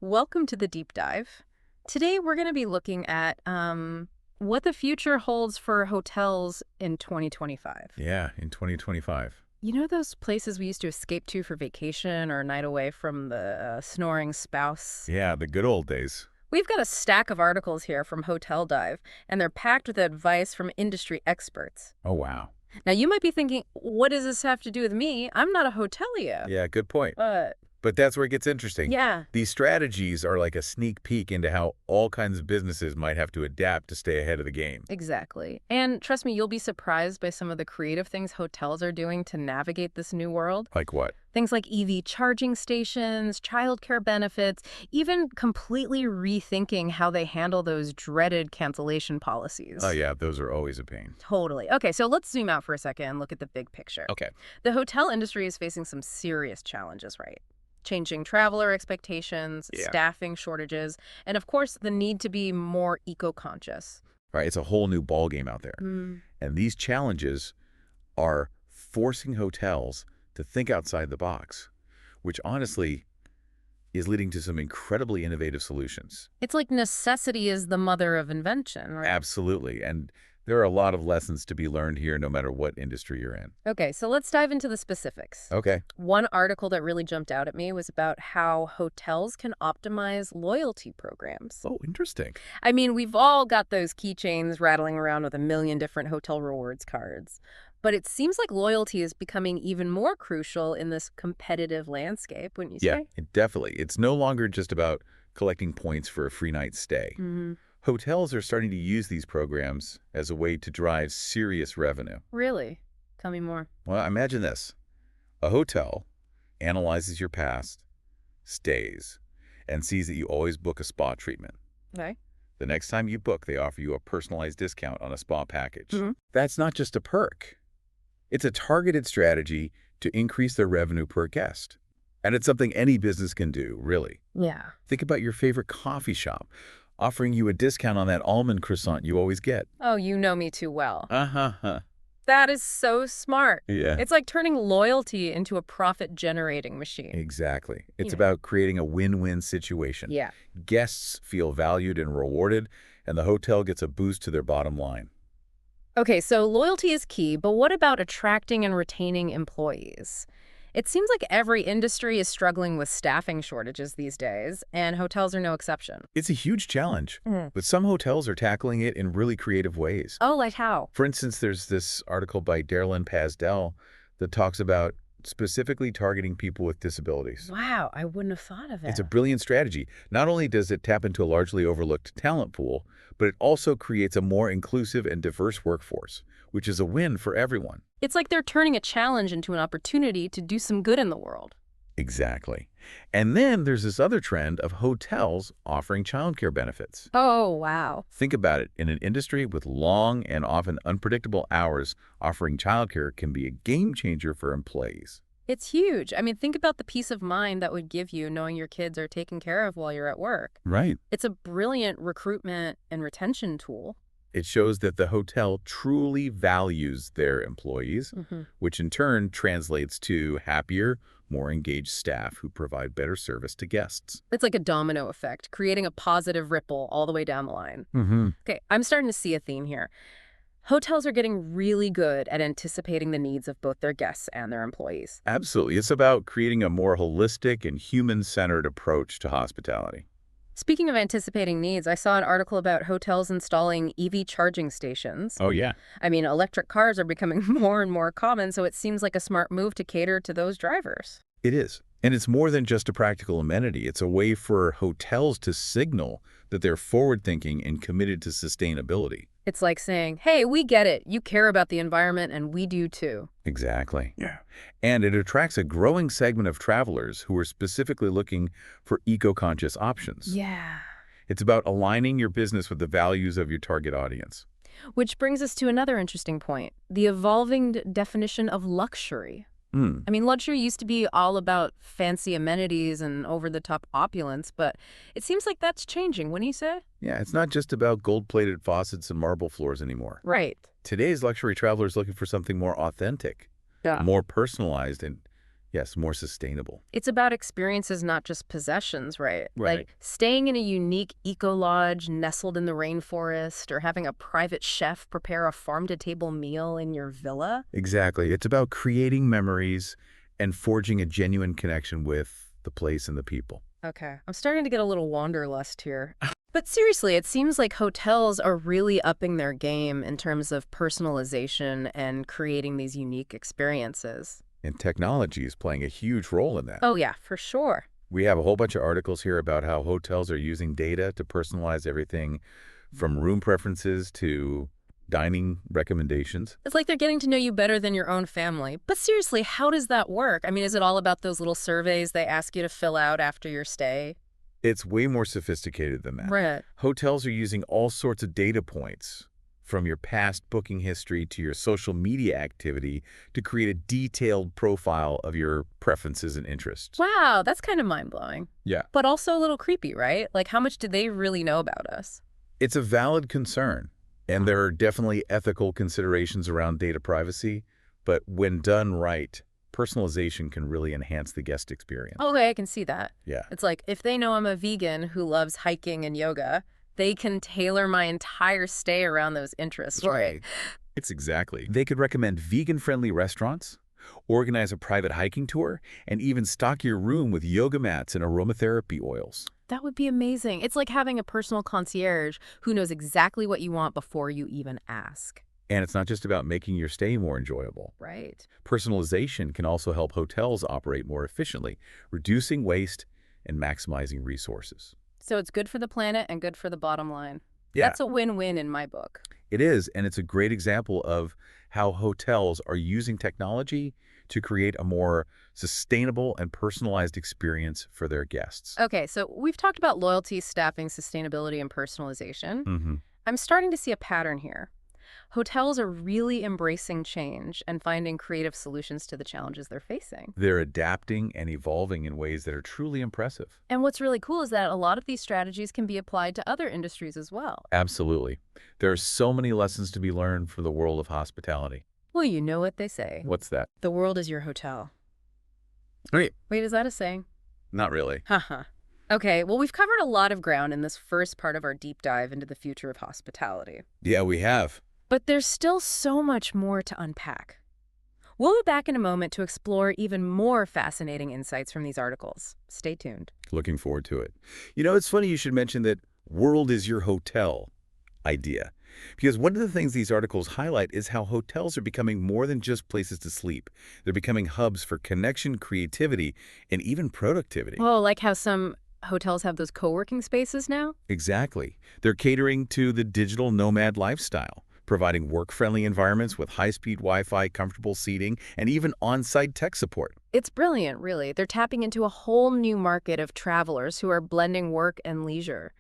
Welcome to the deep dive. Today we're going to be looking at what the future holds for hotels in 2025. Yeah, in 2025. You know those places we used to escape to for vacation or a night away from the snoring spouse? Yeah, the good old days. We've got a stack of articles here from Hotel Dive, and they're packed with advice from industry experts. Oh, wow. Now you might be thinking, what does this have to do with me? I'm not a hotelier. Yeah, good point. But But that's where it gets interesting. yeah, These strategies are like a sneak peek into how all kinds of businesses might have to adapt to stay ahead of the game. exactly. And trust me, you'll be surprised by some of the creative things hotels are doing to navigate this new world. Like what? Things like EV charging stations, childcare benefits, even completely rethinking how they handle those dreaded cancellation policies. Oh, yeah, those are always a pain. Totally. Okay, so let's zoom out for a second and look at the big picture. Okay. The hotel industry is facing some serious challenges, right? Changing traveler expectations, Yeah. staffing shortages, and of course, the need to be more eco-conscious. All right, it's a whole new ballgame out there. Mm. And these challenges are forcing hotels to think outside the box, which honestly is leading to some incredibly innovative solutions. It's like necessity is the mother of invention, right? Absolutely. And there are a lot of lessons to be learned here no matter what industry you're in. Okay, so let's dive into the specifics. Okay. One article that really jumped out at me was about how hotels can optimize loyalty programs. Oh, interesting. I mean, we've all got those keychains rattling around with a million different hotel rewards cards. But it seems like loyalty is becoming even more crucial in this competitive landscape, wouldn't you Yeah, say? definitely. It's no longer just about collecting points for a free night's stay. Hmm. Hotels are starting to use these programs as a way to drive serious revenue. Really? Tell me more. Well, imagine this. A hotel analyzes your past, stays, and sees that you always book a spa treatment. Okay. The next time you book, they offer you a personalized discount on a spa package. Mhm. That's not just a perk. It's a targeted strategy to increase their revenue per guest. And it's something any business can do, really. Yeah. Think about your favorite coffee shop offering you a discount on that almond croissant you always get. Oh, you know me too well. Uh-huh. That is so smart. Yeah, It's like turning loyalty into a profit-generating machine. exactly. It's Yeah. about creating a win-win situation. Yeah. Guests feel valued and rewarded, and the hotel gets a boost to their bottom line. Okay, so loyalty is key, but what about attracting and retaining employees? It seems like every industry is struggling with staffing shortages these days, and hotels are no exception. It's a huge challenge, Mhm. but some hotels are tackling it in really creative ways. Oh, like how? For instance, there's this article by Darlene Pasdell that talks about specifically targeting people with disabilities. Wow, I wouldn't have thought of it. It's a brilliant strategy. Not only does it tap into a largely overlooked talent pool, but it also creates a more inclusive and diverse workforce, which is a win for everyone. It's like they're turning a challenge into an opportunity to do some good in the world. Exactly. And then there's this other trend of hotels offering childcare benefits. Oh, wow. Think about it. In an industry with long and often unpredictable hours, offering childcare can be a game changer for employees. It's huge. I mean, think about the peace of mind that would give you knowing your kids are taken care of while you're at work. Right. It's a brilliant recruitment and retention tool. It shows that the hotel truly values their employees, Hmm. which in turn translates to happier, more engaged staff who provide better service to guests. It's like a domino effect, creating a positive ripple all the way down the line. Mm-hmm. Okay, I'm starting to see a theme here. Hotels are getting really good at anticipating the needs of both their guests and their employees. Absolutely. It's about creating a more holistic and human-centered approach to hospitality. Speaking of anticipating needs, I saw an article about hotels installing EV charging stations. Oh, yeah. I mean, electric cars are becoming more and more common, so it seems like a smart move to cater to those drivers. It is. And it's more than just a practical amenity. It's a way for hotels to signal that they're forward-thinking and committed to sustainability. It's like saying, hey, we get it. You care about the environment, and we do too. Exactly. Yeah. And it attracts a growing segment of travelers who are specifically looking for eco-conscious options. Yeah. It's about aligning your business with the values of your target audience. Which brings us to another interesting point, the evolving definition of luxury. Hmm. I mean, luxury used to be all about fancy amenities and over-the-top opulence, but it seems like that's changing, wouldn't you say? Yeah, it's not just about gold-plated faucets and marble floors anymore. Right. Today's luxury traveler is looking for something more authentic, Yeah. more personalized, and Yes, more sustainable. It's about experiences, not just possessions, right? Right. Like staying in a unique eco-lodge nestled in the rainforest or having a private chef prepare a farm-to-table meal in your villa. Exactly. It's about creating memories and forging a genuine connection with the place and the people. Okay, I'm starting to get a little wanderlust here. But seriously, it seems like hotels are really upping their game in terms of personalization and creating these unique experiences. And technology is playing a huge role in that. Oh yeah, for sure. We have a whole bunch of articles here about how hotels are using data to personalize everything from room preferences to dining recommendations. It's like they're getting to know you better than your own family. But seriously, how does that work? I mean, is it all about those little surveys they ask you to fill out after your stay? It's way more sophisticated than that. Right. Hotels are using all sorts of data points, from your past booking history to your social media activity, to create a detailed profile of your preferences and interests. Wow, that's kind of mind-blowing. Yeah. But also a little creepy, right? Like, how much do they really know about us? It's a valid concern, and there are definitely ethical considerations around data privacy, but when done right, personalization can really enhance the guest experience. Okay, I can see that. Yeah. It's like, if they know I'm a vegan who loves hiking and yoga, they can tailor my entire stay around those interests, right? It's exactly. They could recommend vegan-friendly restaurants, organize a private hiking tour, and even stock your room with yoga mats and aromatherapy oils. That would be amazing. It's like having a personal concierge who knows exactly what you want before you even ask. And it's not just about making your stay more enjoyable. Right. Personalization can also help hotels operate more efficiently, reducing waste and maximizing resources. So it's good for the planet and good for the bottom line. Yeah, That's a win-win in my book. it is, and it's a great example of how hotels are using technology to create a more sustainable and personalized experience for their guests. Okay, so we've talked about loyalty, staffing, sustainability, and personalization. Mm-hmm. I'm starting to see a pattern here. Hotels are really embracing change and finding creative solutions to the challenges they're facing. They're adapting and evolving in ways that are truly impressive. And what's really cool is that a lot of these strategies can be applied to other industries as well. Absolutely. There are so many lessons to be learned for the world of hospitality. Well, you know what they say. What's that? The world is your hotel. Wait, Wait, is that a saying? not really. Haha. Okay, well, we've covered a lot of ground in this first part of our deep dive into the future of hospitality. Yeah, we have. But there's still so much more to unpack. We'll be back in a moment to explore even more fascinating insights from these articles. Stay tuned. Looking forward to it. You know, it's funny you should mention that world is your hotel idea. Because one of the things these articles highlight is how hotels are becoming more than just places to sleep. They're becoming hubs for connection, creativity, and even productivity. Oh, like how some hotels have those co-working spaces now? Exactly. They're catering to the digital nomad lifestyle, providing work-friendly environments with high-speed Wi-Fi, comfortable seating, and even on-site tech support. It's brilliant, really. They're tapping into a whole new market of travelers who are blending work and leisure.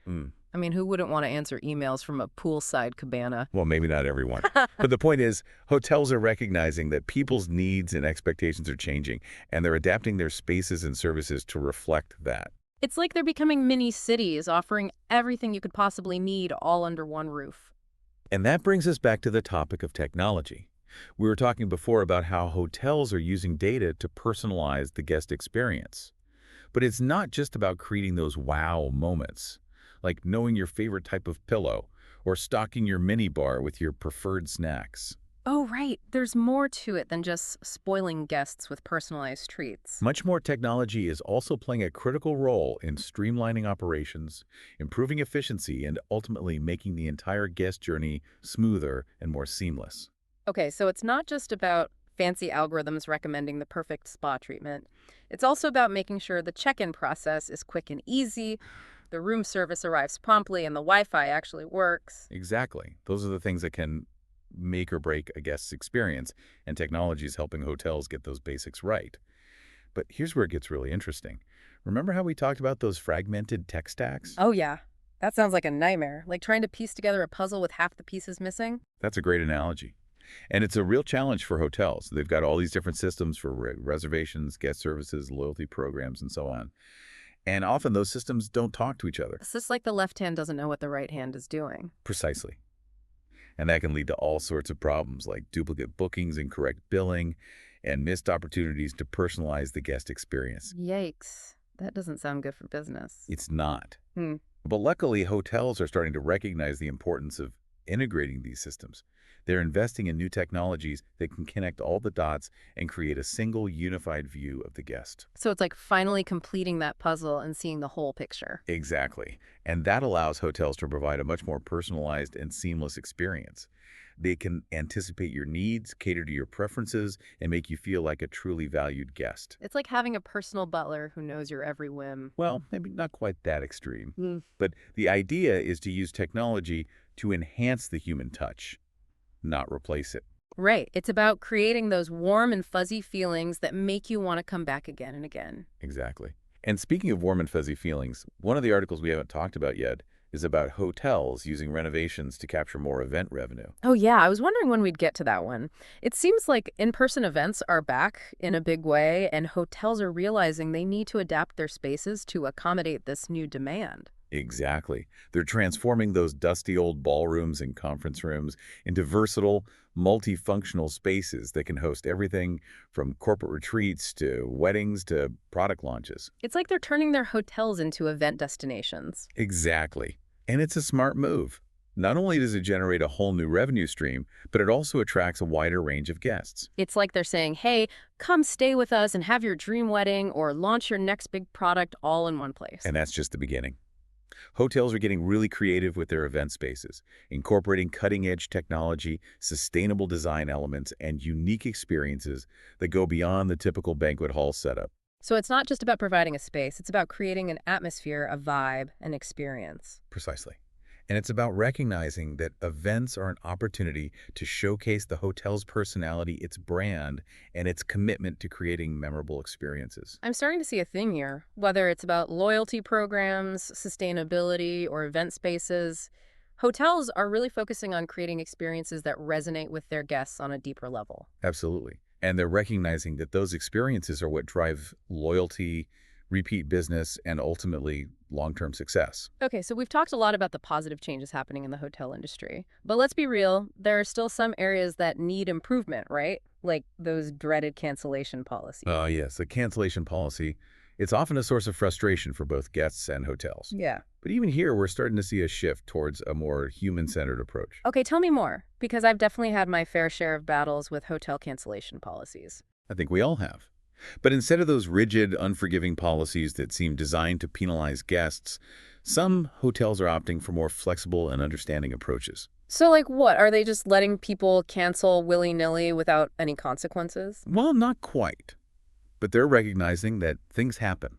I mean, who wouldn't want to answer emails from a poolside cabana? Well, maybe not everyone. But the point is, hotels are recognizing that people's needs and expectations are changing, and they're adapting their spaces and services to reflect that. It's like they're becoming mini cities, offering everything you could possibly need all under one roof. And that brings us back to the topic of technology. We were talking before about how hotels are using data to personalize the guest experience. But it's not just about creating those wow moments, like knowing your favorite type of pillow or stocking your mini bar with your preferred snacks. Oh, right. There's more to it than just spoiling guests with personalized treats. Much more technology is also playing a critical role in streamlining operations, improving efficiency, and ultimately making the entire guest journey smoother and more seamless. Okay, so it's not just about fancy algorithms recommending the perfect spa treatment. It's also about making sure the check-in process is quick and easy, the room service arrives promptly, and the Wi-Fi actually works. Exactly. Those are the things that can make or break a guest's experience, and technology is helping hotels get those basics right. But here's where it gets really interesting. Remember how we talked about those fragmented tech stacks? Oh, yeah. That sounds like a nightmare, like trying to piece together a puzzle with half the pieces missing. That's a great analogy. And it's a real challenge for hotels. They've got all these different systems for reservations, guest services, loyalty programs, and so on. And often those systems don't talk to each other. It's just like the left hand doesn't know what the right hand is doing. Precisely. And that can lead to all sorts of problems like duplicate bookings, incorrect billing, and missed opportunities to personalize the guest experience. Yikes. That doesn't sound good for business. It's not. Hmm. But luckily, hotels are starting to recognize the importance of integrating these systems. They're investing in new technologies that can connect all the dots and create a single unified view of the guest. So it's like finally completing that puzzle and seeing the whole picture. Exactly. And that allows hotels to provide a much more personalized and seamless experience. They can anticipate your needs, cater to your preferences, and make you feel like a truly valued guest. It's like having a personal butler who knows your every whim. Well, maybe not quite that extreme. Mm. But the idea is to use technology to enhance the human touch, not replace it. Right. It's about creating those warm and fuzzy feelings that make you want to come back again and again. Exactly. And speaking of warm and fuzzy feelings, one of the articles we haven't talked about yet is about hotels using renovations to capture more event revenue. Oh, yeah. I was wondering when we'd get to that one. It seems like in-person events are back in a big way, and hotels are realizing they need to adapt their spaces to accommodate this new demand. Exactly. They're transforming those dusty old ballrooms and conference rooms into versatile, multifunctional spaces that can host everything from corporate retreats to weddings to product launches. It's like they're turning their hotels into event destinations. Exactly. And it's a smart move. Not only does it generate a whole new revenue stream, but it also attracts a wider range of guests. It's like they're saying, hey, come stay with us and have your dream wedding or launch your next big product all in one place. And that's just the beginning. Hotels are getting really creative with their event spaces, incorporating cutting-edge technology, sustainable design elements, and unique experiences that go beyond the typical banquet hall setup. So it's not just about providing a space, it's about creating an atmosphere, a vibe, an experience. Precisely. And it's about recognizing that events are an opportunity to showcase the hotel's personality, its brand, and its commitment to creating memorable experiences. I'm starting to see a theme here, whether it's about loyalty programs, sustainability, or event spaces. Hotels are really focusing on creating experiences that resonate with their guests on a deeper level. Absolutely. And they're recognizing that those experiences are what drive loyalty, repeat business, and ultimately long-term success. Okay, so we've talked a lot about the positive changes happening in the hotel industry. But let's be real, there are still some areas that need improvement, right? Like those dreaded cancellation policies. Oh, yes, the cancellation policy. It's often a source of frustration for both guests and hotels. Yeah. But even here, we're starting to see a shift towards a more human-centered approach. Okay, tell me more, because I've definitely had my fair share of battles with hotel cancellation policies. I think we all have. But instead of those rigid, unforgiving policies that seem designed to penalize guests, some hotels are opting for more flexible and understanding approaches. So, like what? Are they just letting people cancel willy-nilly without any consequences? Well, not quite. But they're recognizing that things happen.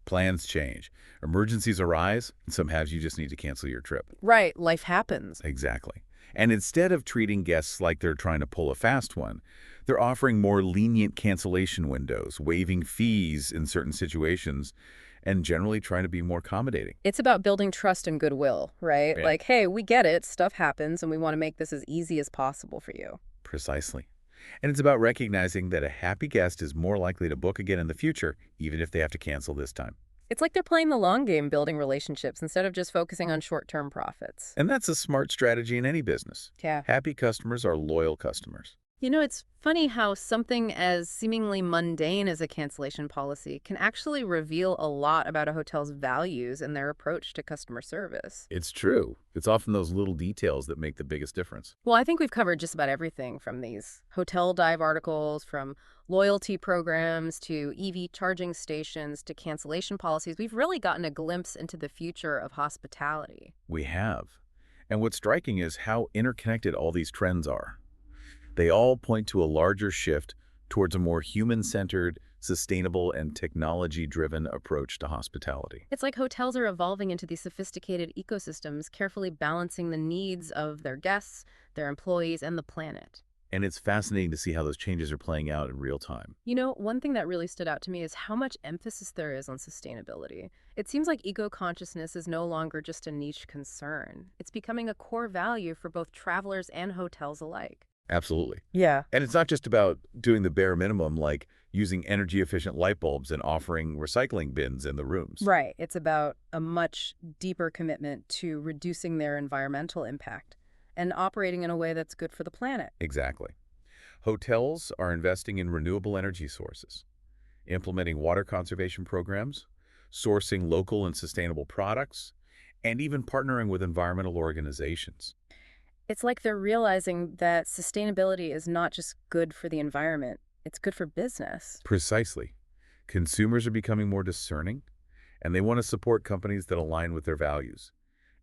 Plans change. Emergencies arise, and sometimes you just need to cancel your trip. Right, life happens. Exactly. And instead of treating guests like they're trying to pull a fast one, they're offering more lenient cancellation windows, waiving fees in certain situations, and generally trying to be more accommodating. It's about building trust and goodwill, right? Yeah. Like, hey, we get it, stuff happens, and we want to make this as easy as possible for you. Precisely. And it's about recognizing that a happy guest is more likely to book again in the future, even if they have to cancel this time. It's like they're playing the long game building relationships instead of just focusing on short-term profits. And that's a smart strategy in any business. Yeah. Happy customers are loyal customers. You know, it's funny how something as seemingly mundane as a cancellation policy can actually reveal a lot about a hotel's values and their approach to customer service. It's true. It's often those little details that make the biggest difference. Well, I think we've covered just about everything from these hotel dive articles, from loyalty programs to EV charging stations to cancellation policies. We've really gotten a glimpse into the future of hospitality. We have. And what's striking is how interconnected all these trends are. They all point to a larger shift towards a more human-centered, sustainable, and technology-driven approach to hospitality. It's like hotels are evolving into these sophisticated ecosystems, carefully balancing the needs of their guests, their employees, and the planet. And it's fascinating to see how those changes are playing out in real time. You know, one thing that really stood out to me is how much emphasis there is on sustainability. It seems like eco-consciousness is no longer just a niche concern. It's becoming a core value for both travelers and hotels alike. Absolutely. Yeah. And it's not just about doing the bare minimum, like using energy-efficient light bulbs and offering recycling bins in the rooms. Right. It's about a much deeper commitment to reducing their environmental impact and operating in a way that's good for the planet. Exactly. Hotels are investing in renewable energy sources, implementing water conservation programs, sourcing local and sustainable products, and even partnering with environmental organizations. It's like they're realizing that sustainability is not just good for the environment, it's good for business. Precisely. Consumers are becoming more discerning, and they want to support companies that align with their values.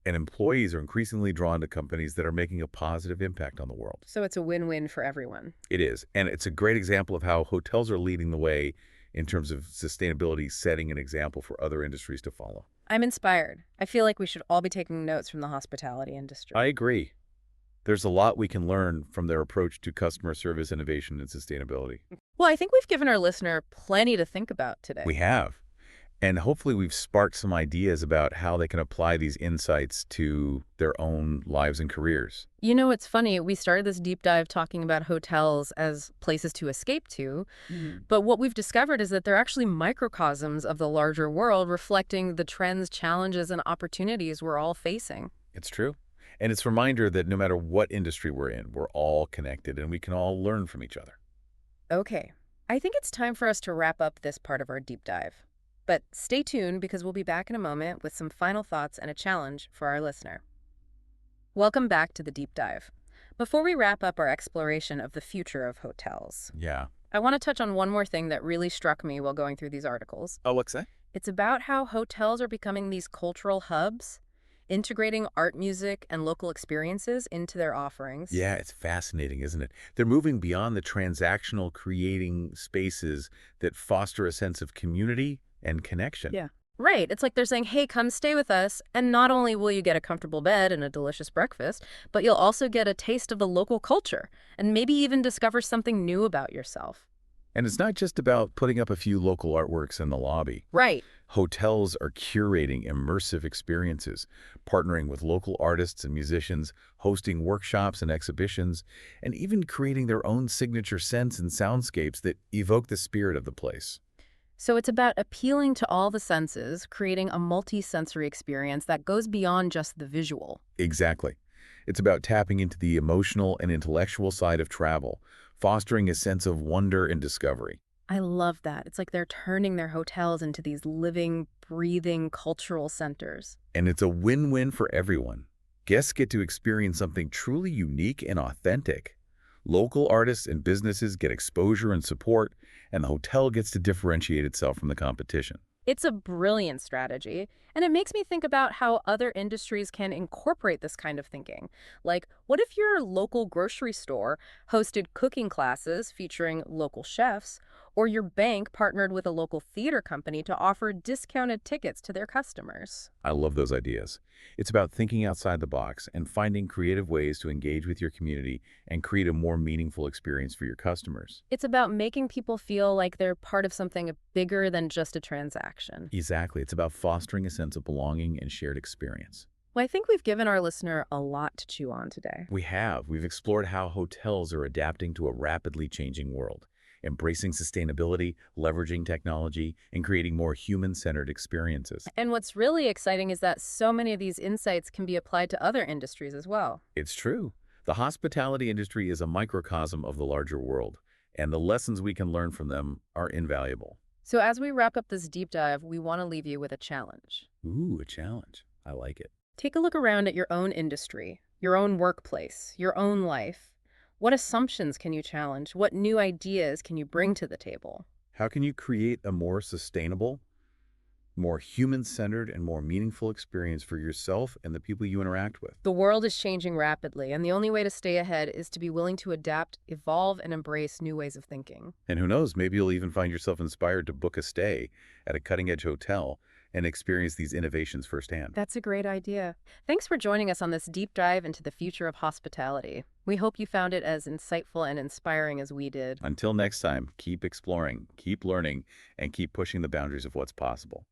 And employees are increasingly drawn to companies that are making a positive impact on the world. So it's a win-win for everyone. It is, and it's a great example of how hotels are leading the way in terms of sustainability, setting an example for other industries to follow. I'm inspired. I feel like we should all be taking notes from the hospitality I industry. agree. There's a lot we can learn from their approach to customer service, innovation, and sustainability. Well, I think we've given our listener plenty to think about We today. have. And hopefully we've sparked some ideas about how they can apply these insights to their own lives and careers. You know, it's funny, we started this deep dive talking about hotels as places to escape to, but what we've discovered is that they're actually microcosms of the larger world reflecting the trends, challenges, and opportunities we're all facing. It's true. And it's a reminder that no matter what industry we're in, we're all connected and we can all learn from each other. Okay, I think it's time for us to wrap up this part of our deep dive. But stay tuned because we'll be back in a moment with some final thoughts and a challenge for our listener. Welcome back to the deep dive. Before we wrap up our exploration of the future of hotels, Yeah. I want to touch on one more thing that really struck me while going through these articles. Oh, what's that? It's about how hotels are becoming these cultural hubs, integrating art, music, and local experiences into their offerings. Yeah, it's fascinating, isn't it? They're moving beyond the transactional, creating spaces that foster a sense of community and connection. Yeah. Right. It's like they're saying, hey, come stay with us. And not only will you get a comfortable bed and a delicious breakfast, but you'll also get a taste of the local culture and maybe even discover something new about yourself. And it's not just about putting up a few local artworks in the lobby. Right. Hotels are curating immersive experiences, partnering with local artists and musicians, hosting workshops and exhibitions, and even creating their own signature scents and soundscapes that evoke the spirit of the place. So it's about appealing to all the senses, creating a multi-sensory experience that goes beyond just the visual. Exactly. It's about tapping into the emotional and intellectual side of travel, fostering a sense of wonder and discovery. I love that. It's like they're turning their hotels into these living, breathing cultural centers. And it's a win-win for everyone. Guests get to experience something truly unique and authentic. Local artists and businesses get exposure and support, and the hotel gets to differentiate itself from the competition. It's a brilliant strategy, and it makes me think about how other industries can incorporate this kind of thinking. Like, what if your local grocery store hosted cooking classes featuring local chefs, or your bank partnered with a local theater company to offer discounted tickets to their customers? I love those ideas. It's about thinking outside the box and finding creative ways to engage with your community and create a more meaningful experience for your customers. It's about making people feel like they're part of something bigger than just a transaction. Exactly. It's about fostering a sense of belonging and shared experience. Well, I think we've given our listener a lot to chew on today. We have. We've explored how hotels are adapting to a rapidly changing world, embracing sustainability, leveraging technology, and creating more human-centered experiences. And what's really exciting is that so many of these insights can be applied to other industries as well. It's true. The hospitality industry is a microcosm of the larger world, and the lessons we can learn from them are invaluable. So as we wrap up this deep dive, we want to leave you with a challenge. Ooh, a challenge. I like it. Take a look around at your own industry, your own workplace, your own life. What assumptions can you challenge? What new ideas can you bring to the table? How can you create a more sustainable, more human-centered, and more meaningful experience for yourself and the people you interact with? The world is changing rapidly, and the only way to stay ahead is to be willing to adapt, evolve, and embrace new ways of thinking. And who knows, maybe you'll even find yourself inspired to book a stay at a cutting-edge hotel and experience these innovations firsthand. That's a great idea. Thanks for joining us on this deep dive into the future of hospitality. We hope you found it as insightful and inspiring as we did. Until next time, keep exploring, keep learning, and keep pushing the boundaries of what's possible.